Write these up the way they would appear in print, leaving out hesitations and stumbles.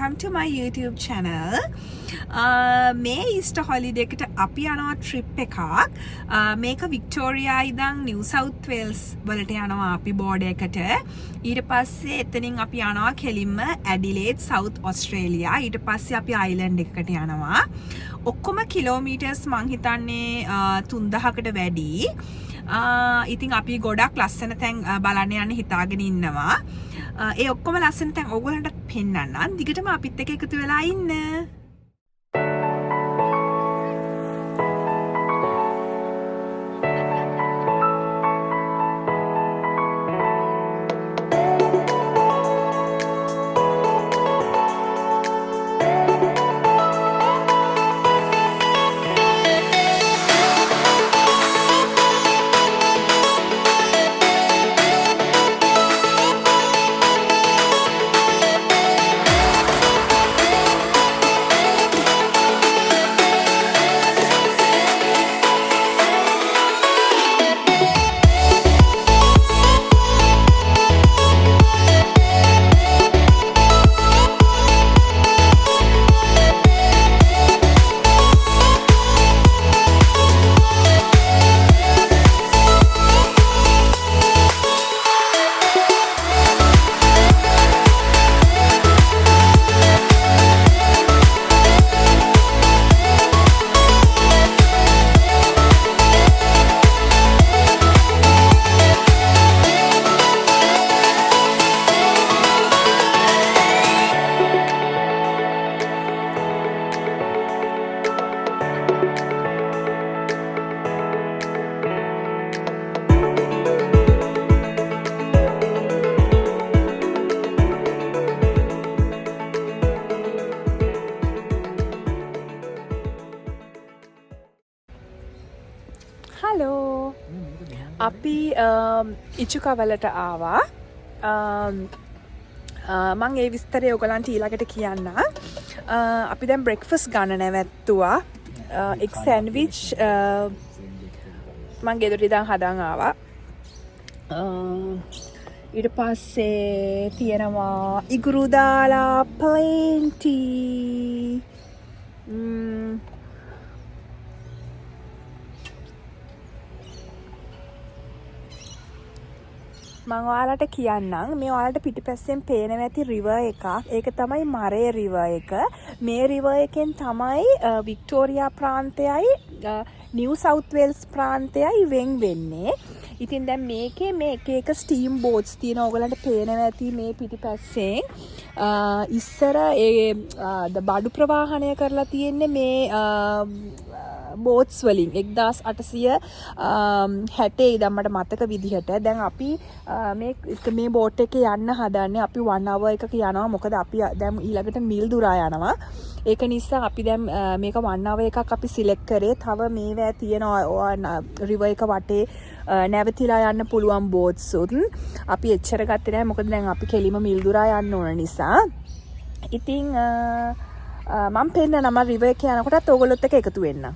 welcome to my YouTube channel. මේ ඊස්ටර් holiday එකට අපි යනවා ට්‍රිප් එකක්. මේක වික්ටෝරියා ඉඳන් නිව් සවුත් වේල්ස් වලට යනවා අපි බෝඩර් එකට. ඊට පස්සේ එතනින් අපි යනවා කෙලින්ම ඇඩිලේඩ් සවුත් ඔස්ට්‍රේලියා. ඊට පස්සේ අපි අයිලන්ඩ් එකකට යනවා. ඔක්කොම කිලෝමීටර්ස් මං හිතන්නේ 3000කට වැඩි. ඉතින් අපි ගොඩක් ලස්සන තැන් බලන්න යන්න හිතාගෙන ඉන්නවා. ඒ ඔක්කොම ලස්සන තැන් ඕගොල්ලන්ට පෙන්නන්නම්. දිගටම අපිත් එක්ක එකතු වෙලා ඉන්න. හලෝ අපි ඉචුකවලට ආවා. මං ඒ විස්තරය ඔයගලන්ට ඊළඟට කියන්න. අපි දැන් බ්‍රෙක්ෆාස්ට් ගන්න නැවැත්තුවා. එක් සෑන්ඩ්විච් මං ගෙදරට ඉඳන් හදන් ආවා. ඊට පස්සේ තියෙනවා ඉගුරු දාලා ප්ලේන් ටී. මම ඔයාලට කියන්නම් මේ ඔයාලට පිටිපස්සෙන් පේනවා ඇති රිවර් එකක්. ඒක තමයි මරේ රිවර් එක. මේ රිවර් එකෙන් තමයි වික්ටෝරියා ප්‍රාන්තයයි නිව් සවුත් වේල්ස් ප්‍රාන්තයයි වෙන් වෙන්නේ. ඉතින් දැන් මේකේ මේ එක ස්ටීම් බෝට්ස් තියෙන ඕගලන්ට පේනවා ඇති මේ පිටිපස්සෙන්. ඉස්සර ඒ බඩු ප්‍රවාහනය කරලා තියෙන්නේ මේ බෝට්ස් වලින් 1860 ඉඳන් මට මතක විදිහට. දැන් අපි මේ බෝට් එකේ යන්න හදන්නේ. අපි 1 hour එකක යනවා. මොකද අපි දැන් ඊළඟට මිල්දුරා යනවා. ඒක නිසා අපි දැන් මේක 1 hour එකක් අපි සිලෙක්ට් කරේ. තව මේවා තියෙනවා රිවර් එක වටේ නැවතිලා යන්න පුළුවන් බෝට්ස් උත්. අපි එච්චර ගත්තේ නැහැ. මොකද දැන් අපි කෙලිම මිල්දුරා යන්න ඕන නිසා. ඉතින් මම පෙන්නනවා රිවර් එක යනකොටත් ඕගොල්ලොත් එක්ක එකතු වෙන්න.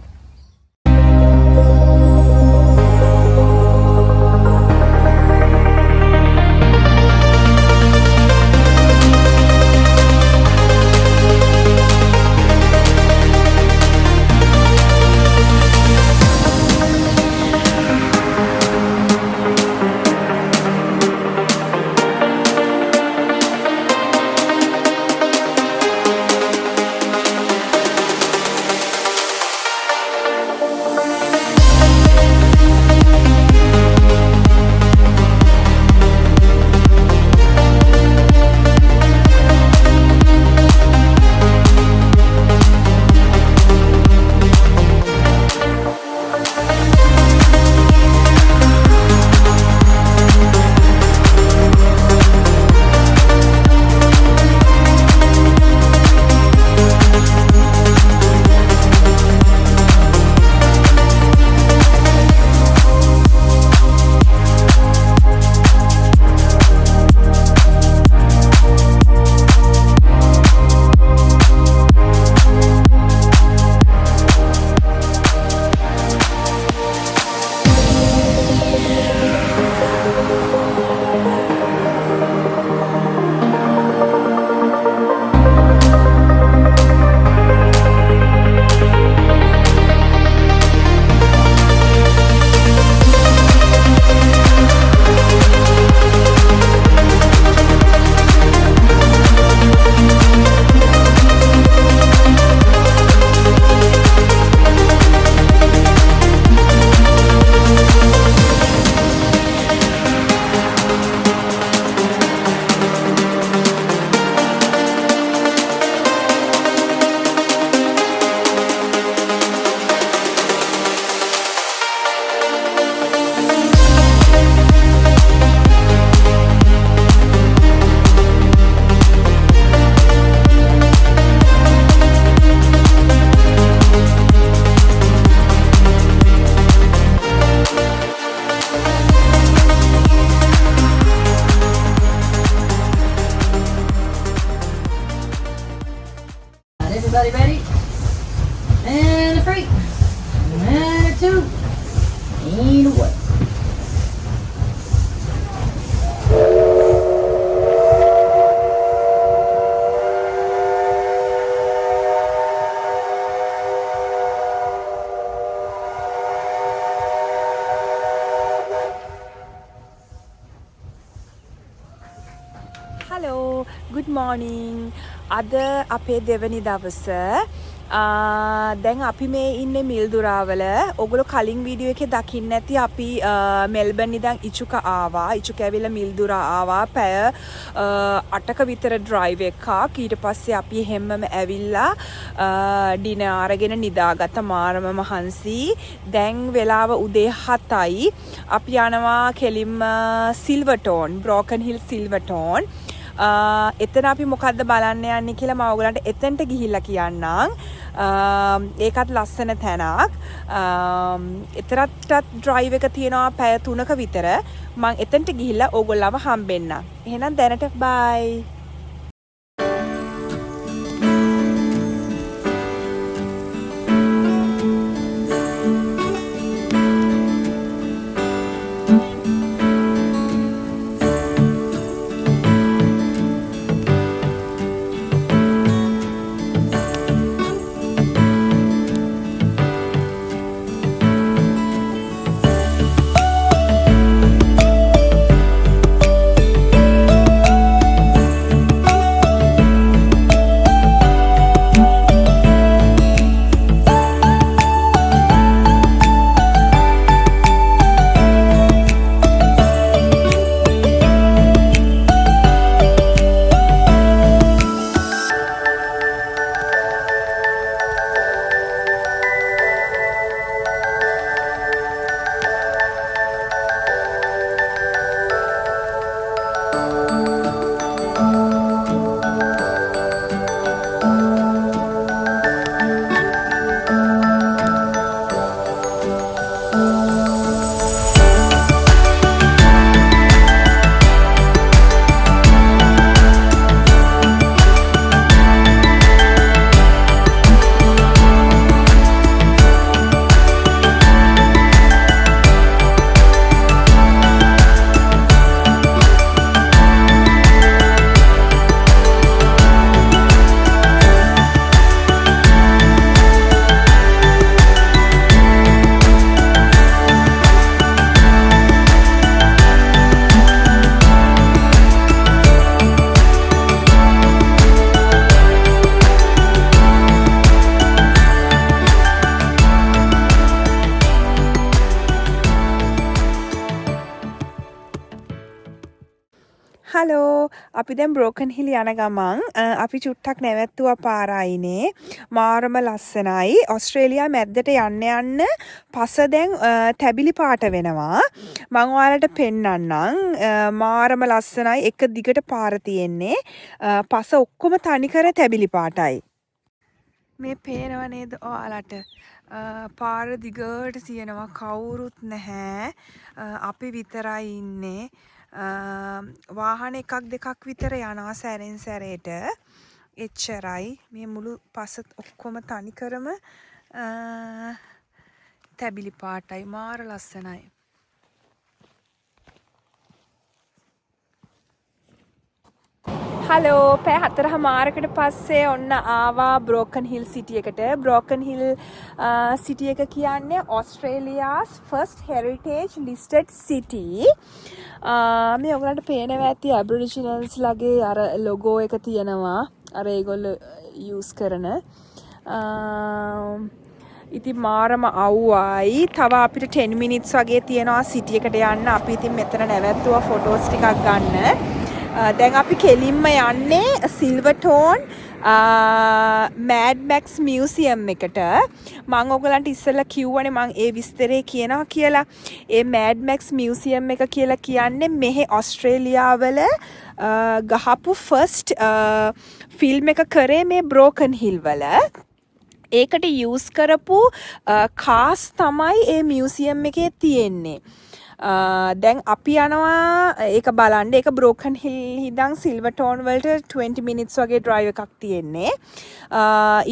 Everybody ready? And a 3. And a 2. And a 1. Hello good morning අද අපේ දෙවනි දවස දැන් අපි මේ ඉන්නේ මිල්දුරාවල ඔගොල්ලෝ කලින් වීඩියෝ එකේ දකින්න ඇති අපි මෙල්බන් ඉඳන් ඉචුක ආවා ඉචුක ඇවිල්ලා මිල්දුරා ආවා පැය 8ක විතර ඩ්‍රයිව් එකක් ඊට පස්සේ අපි හැමම ඇවිල්ලා ඩිනර් අරගෙන නිදාගත්ත මාරම මහන්සි දැන් වෙලාව උදේ 7යි අපි යනවා කෙලින්ම සිල්වර්ටෝන් බ්‍රෝකන් හිල් සිල්වර්ටෝන් එතන අපි මොකද්ද බලන්න යන්නේ කියලා මම ඔයගලන්ට එතනට ගිහිල්ලා කියන්නම් ඒකත් ලස්සන තැනක් එතරටත් ඩ්‍රයිව් එක තියෙනවා පැය 3ක විතර මම එතනට ගිහිල්ලා ඕගොල්ලන්ව හම්බෙන්න එහෙනම් දැනට බයි හලෝ අපි දැන් බ්‍රෝකන් හිල් යන ගමන් අපි චුට්ටක් නැවැත්තුවා පාරයිනේ මාරම ලස්සනයි ඕස්ට්‍රේලියා මැද්දට යන්න පස දැන් තැබිලි පාට වෙනවා මම ඔයාලට පෙන්නන්නම් මාරම ලස්සනයි එක දිගට පාර තියෙන්නේ පස ඔක්කොම තනිකර තැබිලි පාටයි මේ පේනව නේද ඔයාලට පාර දිගට තියෙනවා කවුරුත් නැහැ අපි විතරයි ඉන්නේ වාහන එකක් දෙකක් විතර යනවා සැරෙන් සැරේට එච්චරයි මේ මුළු පස ඔක්කොම තනිකරම තැබිලි පාටයි මාර ලස්සනයි හලෝ පැය 4:00කට පස්සේ ඔන්න ආවා බ්‍රෝකන් හිල් සිටි එකට බ්‍රෝකන් හිල් සිටි එක කියන්නේ ඔස්ට්‍රේලියාස් ෆස්ට් හෙරිටේජ් ලිස්ටඩ් සිටි මේ ඔයගලන්ට පේනවා ඇති ඇබරිජිනල්ස් ලගේ අර ලොගෝ එක තියෙනවා අර ඒගොල්ලෝ යූස් කරන ඉතින් මාරම අවුවයි තව අපිට 10 මිනිත්ස් වගේ තියෙනවා සිටි එකට යන්න අපි ඉතින් මෙතන නැවැත්තුවා ෆොටෝස් ටිකක් ගන්න දැන් අපි කෙලින්ම යන්නේ සිල්වර්ටෝන් මෑඩ් මැක්ස් මියුසියම් එකට මම ඔයගලන්ට ඉස්සෙල්ලා කිව්වනේ මම ඒ විස්තරේ කියනවා කියලා ඒ මෑඩ් මැක්ස් මියුසියම් එක කියලා කියන්නේ මෙහි ඔස්ට්‍රේලියාවල ගහපු ෆස්ට් ෆිල්ම් එක කරේ මේ බ්‍රෝකන් හිල් වල ඒකට යූස් කරපු කාස් තමයි ඒ මියුසියම් එකේ තියෙන්නේ දැන් අපි යනවා ඒක බලන්න. ඒක බ්‍රෝකන් හිල් ඉඳන් සිල්වර්ටෝන් වලට 20 minutes වගේ drive එකක් තියෙන්නේ.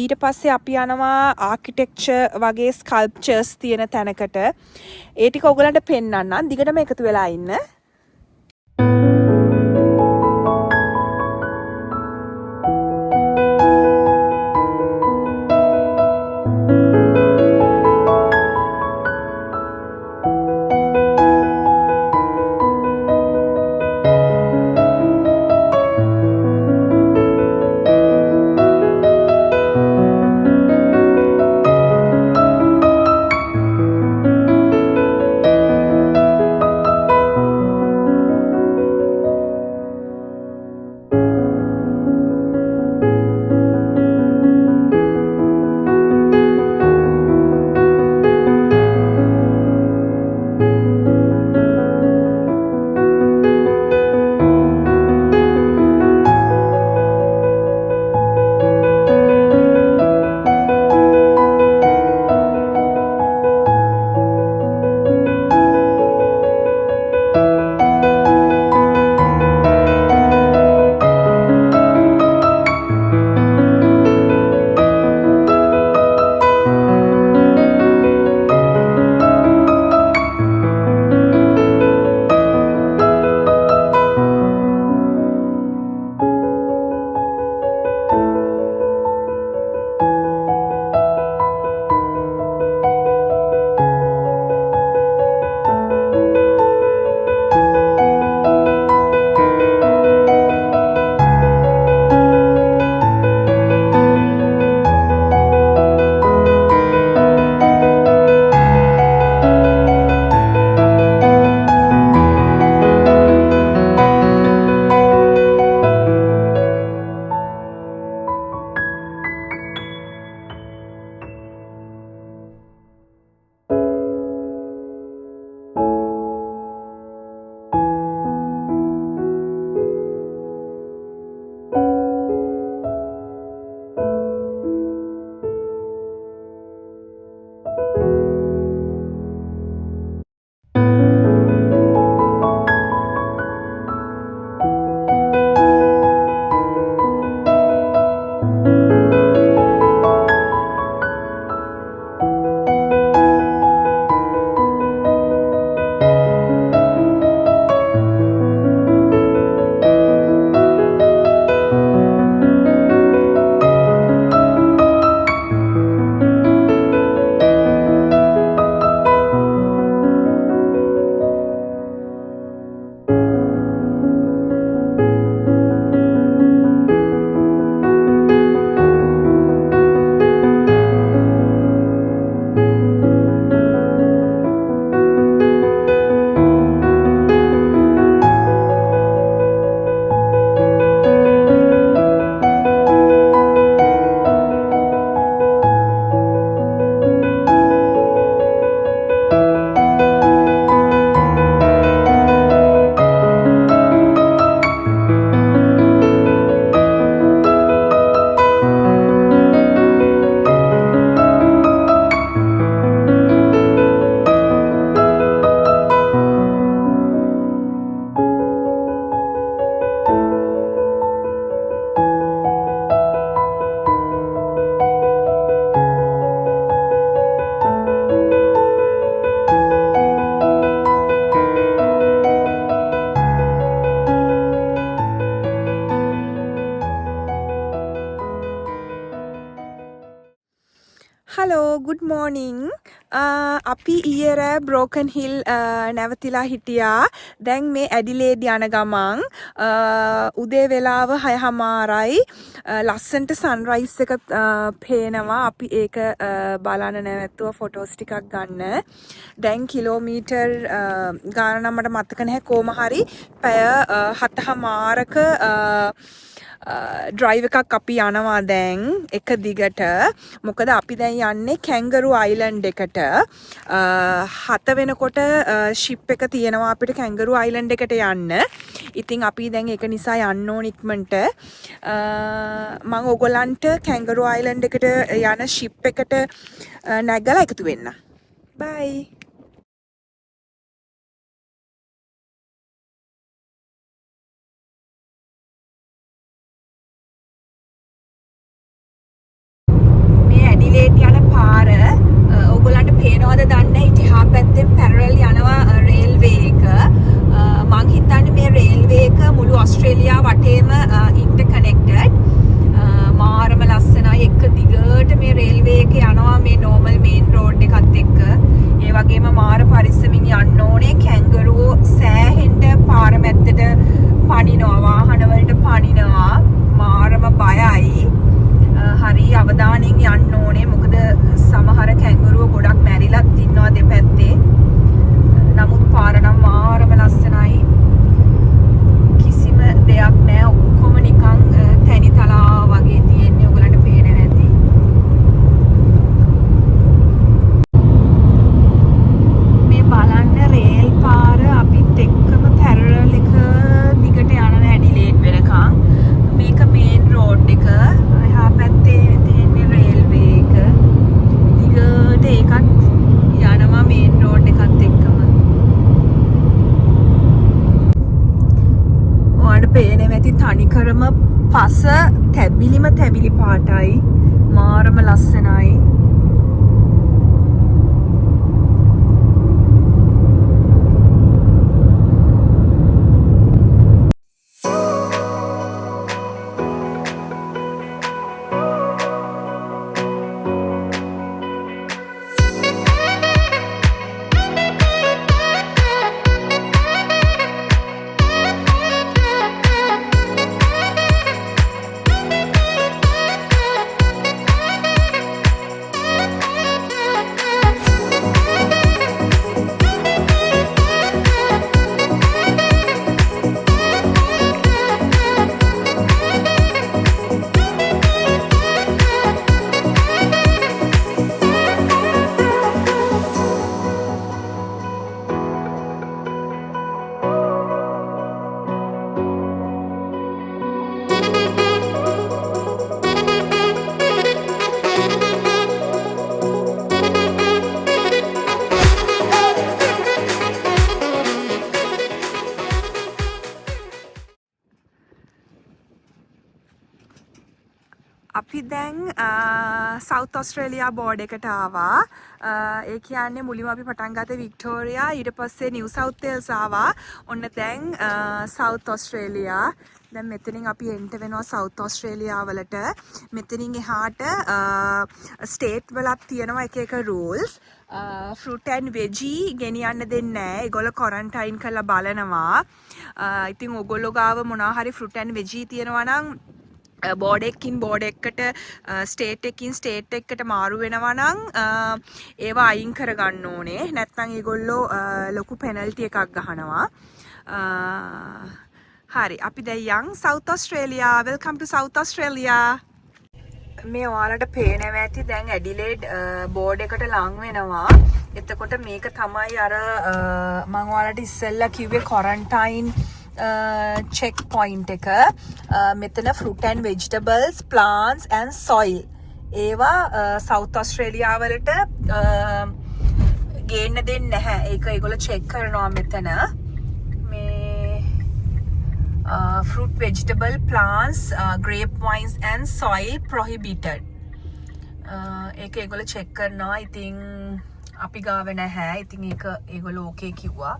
ඊට පස්සේ අපි යනවා ආකිටෙක්චර් වගේ ස්කල්ප්චර්ස් තියෙන තැනකට. ඒ ටික ඔයගලන්ට පෙන්නන්නම්. දිගටම එකතු වෙලා ඉන්න. හලෝ good morning අපි ඊයේ රෑ බ්‍රෝකන් හිල් නැවතිලා හිටියා. දැන් මේ ඇඩිලේඩ් යන ගමන් උදේ වෙලාව 6:00යි. ලස්සන්ට සන්රයිස් එක පේනවා. අපි ඒක බලන්න නැවතුව ෆොටෝස් ටිකක් ගන්න. දැන් කිලෝමීටර් ගාන නම් මට මතක නැහැ. කොහොම හරි පැය 7:00ක ඩ්‍රයිව් එකක් අපි යනවා දැන් එක දිගට. මොකද අපි දැන් යන්නේ කැන්ගරු අයිලන්ඩ් එකට. 7 වෙනකොට ෂිප් එක තියෙනවා අපිට කැන්ගරු අයිලන්ඩ් එකට යන්න. ඉතින් අපි දැන් ඒක නිසා යන්න ඕන ඉක්මනට. මම ඕගොල්ලන්ට කැන්ගරු අයිලන්ඩ් එකට යන ෂිප් එකට නැගලා එකතු වෙන්න. බයි. පේනවද දන්නේ ඉතිහා පැත්තෙන් පැරලල් යනවා රේල්වේ එක. මං හිතන්නේ මේ රේල්වේ එක මුළු ඔස්ට්‍රේලියා වටේම ඉන්ටර්කනෙක්ටඩ්. මාරම ලස්සනයි. එක දිගට මේ රේල්වේ එක යනවා මේ නෝමල් මේන් රෝඩ් එකත් එක්ක. ඒ වගේම මාර පරිස්සමින් යන්න ඕනේ. කැන්ගරුවෝ සෑහෙන්න පාර මැත්තට පනිනවා, වාහන වලට පනිනවා. මාරම බයයි. හරි අවධානයෙන් යන්න ඕනේ. මොකද සමහර කැන්ගරුවෝ ගොඩක් මැරිලත් ඉන්නවා දෙපැත්තේ. නමුත් පාර නම් මාරම ලස්සනයි. කිසිම දෙයක් නැහැ. ඔක්කොම නිකන් තැනි තලා වගේ තියෙන්නේ. ඔයගලන්ට පේන්නේ නැති. මේ බලන්න රේල් පාර අපිත් එක්කම පැරලල් එක දිගට යන ඇඩිලේඩ් වෙනකන්. මේක මේන් රෝඩ් එක. එහා පැත්තේ තියෙන්නේ රේල්වේ එක. දිගට ඒකත් යනවා මේන් රෝඩ් එකත් එක්කම. ඔයාලට පේන්නේ නැති තනිකරම පස තැබිලි පාටයි. මාරම ලස්සනයි. අපි දැන් සවුත් ඔස්ට්‍රේලියා බෝඩ් එකට ආවා. ඒ කියන්නේ මුලින්ම අපි පටන් ගත්තේ වික්ටෝරියා, ඊට පස්සේ නිව් සවුත් වේල්ස් ආවා. ඔන්න දැන් සවුත් ඔස්ට්‍රේලියා. දැන් මෙතනින් අපි එන්ටර් වෙනවා සවුත් ඔස්ට්‍රේලියා වලට. මෙතනින් එහාට ස්ටේට් වලක් තියෙනවා එක එක රූල්ස්. ෆෘට් ඇන්ඩ් වෙජී ගෙනියන්න දෙන්නේ නැහැ. ඒගොල්ලෝ ක්වොරන්ටයින් කරලා බලනවා. ඉතින් ඔයගොල්ලෝ ගාව මොනවා හරි ෆෘට් ඇන්ඩ් වෙජී තියෙනවා නම් බෝඩ් එකකින් බෝඩ් එකකට ස්ටේට් එකකින් ස්ටේට් එකකට මාරු වෙනවා නම් ඒවා අයින් කරගන්න ඕනේ. නැත්නම් ඒගොල්ලෝ ලොකු පෙනල්ටි එකක් ගහනවා. හරි අපි දැන් යන් සවුත් ඔස්ට්‍රේලියා. වෙල්කම් ටු සවුත් ඔස්ට්‍රේලියා. මේ ඔයාලට පේනවා ඇති දැන් ඇඩිලේඩ් බෝඩ් එකට ලං වෙනවා. එතකොට මේක තමයි අර මම ඔයාලට ඉස්සෙල්ලා කිව්වේ ක්වොරන්ටයින් check point එක. මෙතන fruit and vegetables, plants and soil ඒවා සවුත් ඔස්ට්‍රේලියා වලට ගේන්න දෙන්නේ නැහැ. ඒක ඒගොල්ලෝ check කරනවා මෙතන. මේ fruit, vegetable, plants, grape vines and soil prohibited. ඒක ඒගොල්ලෝ check කරනවා. ඉතින් අපි ගාව නැහැ. ඉතින් ඒක ඒගොල්ලෝ ඕකේ කිව්වා.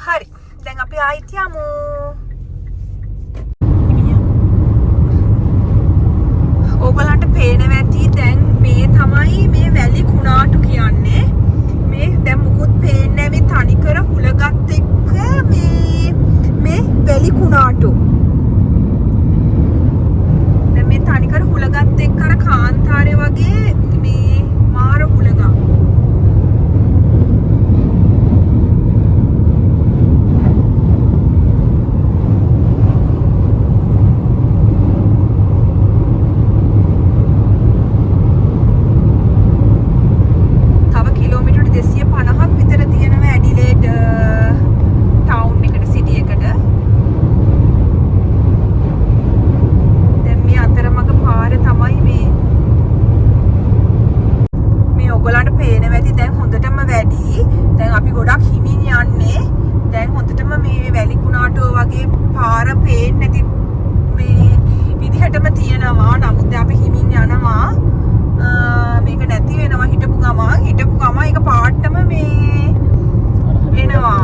හරි. දැන් අපි ආයිත් යමු. ඕගලන්ට පේනවා ඇති දැන් මේ තමයි මේ වැලි කුණාටු කියන්නේ. මේ දැන් මුකුත් පේන්නේ නැහැ. මේ තනිකර හුලගත් එක්ක මේ වැලි කුණාටු. දැන් මේ තනිකර හුලගත් එක්ක අර කාන්තාරේ වගේ මේ මාර හුලගක්. තියෙනවා. නමුත් අපි හිමින් යනවා. මේක නැති වෙනවා හිටපු ගමන්. හිටපු එක පාටම මේ එනවා.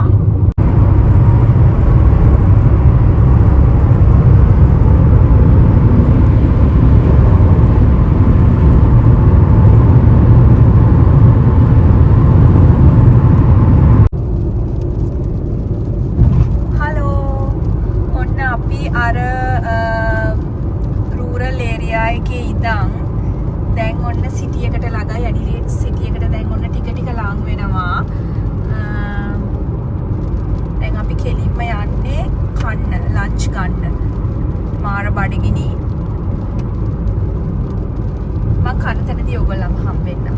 රූරල් ඒරියා එකේ ඉඳන් දැන් ඔන්න සිටි එකට ළඟයි ඇඩිලේඩ් සිටි එකට දැන් ඔන්න ටික ටික ලං වෙනවා. දැන් අපි කෙලින්ම යන්නේ කන්න ලන්ච් ගන්න. මාර බඩගිනි. මම කන තැනදී ඔයගොල්ලන්ව හම්බෙන්නම්.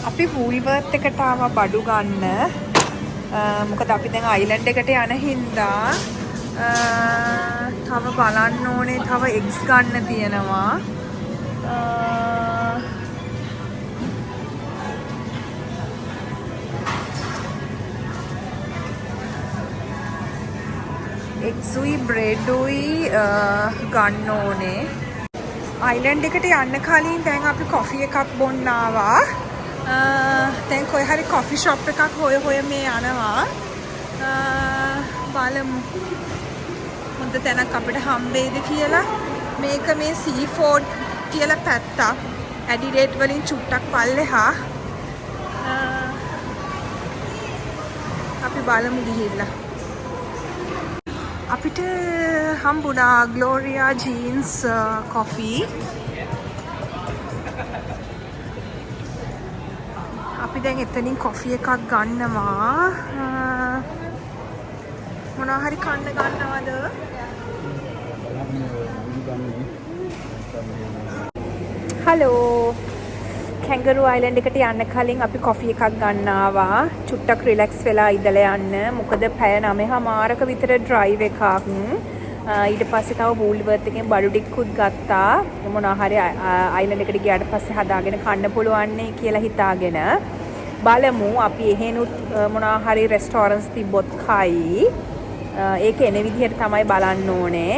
අපි වූල්වර්ත් එකට ආවා බඩු ගන්න. මොකද අපි දැන් අයිලන්ඩ් එකට යන හින්දා තව බලන්න ඕනේ තව එග්ස් ගන්න තියෙනවා. එග්සුයි බ්‍රෙඩුයි ගන්න ඕනේ. අයිලන්ඩ් එකට යන්න කලින් දැන් අපි කොෆි එකක් බොන්න ආවා. දැන් කොයි හරි කොෆි ෂොප් එකක් හොය මේ යනවා. බලමු හොඳ තැනක් අපිට හම්බෙයිද කියලා. මේක මේ සීෆෝඩ් කියලා පැත්තක්. ඇඩිලේඩ් වලින් චුට්ටක් පල්ලෙහා. අපි බලමු ගිහිල්ලා. අපිට හම්බුණා ග්ලෝරියා ජීන්ස් කොෆි. අපි දැන් එතනින් කොෆි එකක් ගන්නවා. මොනවා හරි කන්න ගන්නවද? හලෝ. කැන්ගරූ අයිලන්ඩ් එකට යන්න කලින් අපි කොෆි එකක් ගන්න ආවා. චුට්ටක් රිලැක්ස් වෙලා ඉඳලා යන්න. මොකද පැය 9:00ක විතර ඩ්‍රයිව් එකක්. ඊට පස්සේ තව වූල්වර්ත් එකෙන් බඩු ටිකකුත් ගත්තා. මොනවා හරි අයිලන්ඩ් එකට ගියාට පස්සේ හදාගෙන කන්න පුළුවන් නේ කියලා හිතාගෙන බලමු. අපි එහෙනුත් මොනවා හරි රෙස්ටෝරන්ට්ස් තිබ්බොත් කයි. ඒක එන විදිහට තමයි බලන්න ඕනේ.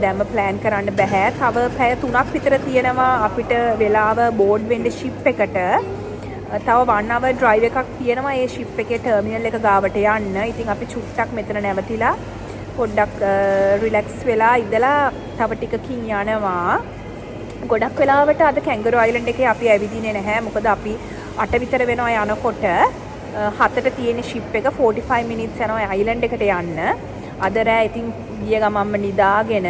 දැන්ම ප්ලෑන් කරන්න බෑ. තව පැය 3ක් විතර තියෙනවා අපිට වෙලාව බෝඩ් වෙන්න ෂිප් එකට. තව 1 hour ඩ්‍රයිව් එකක් තියෙනවා ඒ ෂිප් එකේ ටර්මිනල් එක ගාවට යන්න. ඉතින් අපි චුට්ටක් මෙතන නැවතිලා පොඩ්ඩක් රිලැක්ස් වෙලා ඉඳලා තව ටිකකින් යනවා. ගොඩක් වෙලාවට අද කැන්ගරූ අයිලන්ඩ් එකේ අපි ඇවිදින්නේ නැහැ. මොකද අපි 8 විතර වෙනවා යනකොට. 7ට තියෙන ෂිප් එක 45 minutes යනවා අයිලන්ඩ් එකට යන්න. අද රෑ ඉතින් ගිය ගමන්ම නිදාගෙන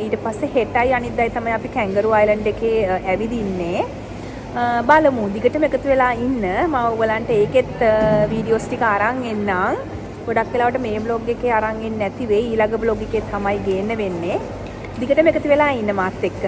ඊට පස්සේ හෙටයි අනිද්දායි තමයි අපි කැන්ගරූ අයිලන්ඩ් එකේ ඇවිදින්නේ. බලමු දිගටම එකතු වෙලා ඉන්න. මම ඔයගලන්ට ඒකෙත් වීඩියෝස් ටික අරන් එන්නම්. ගොඩක් වෙලාවට මේ බ්ලොග් එකේ අරන් එන්නේ නැති වෙයි. ඊළඟ බ්ලොග් එකේ තමයි ගේන්න වෙන්නේ. දිගටම එකතු වෙලා ඉන්න මාත් එක්ක.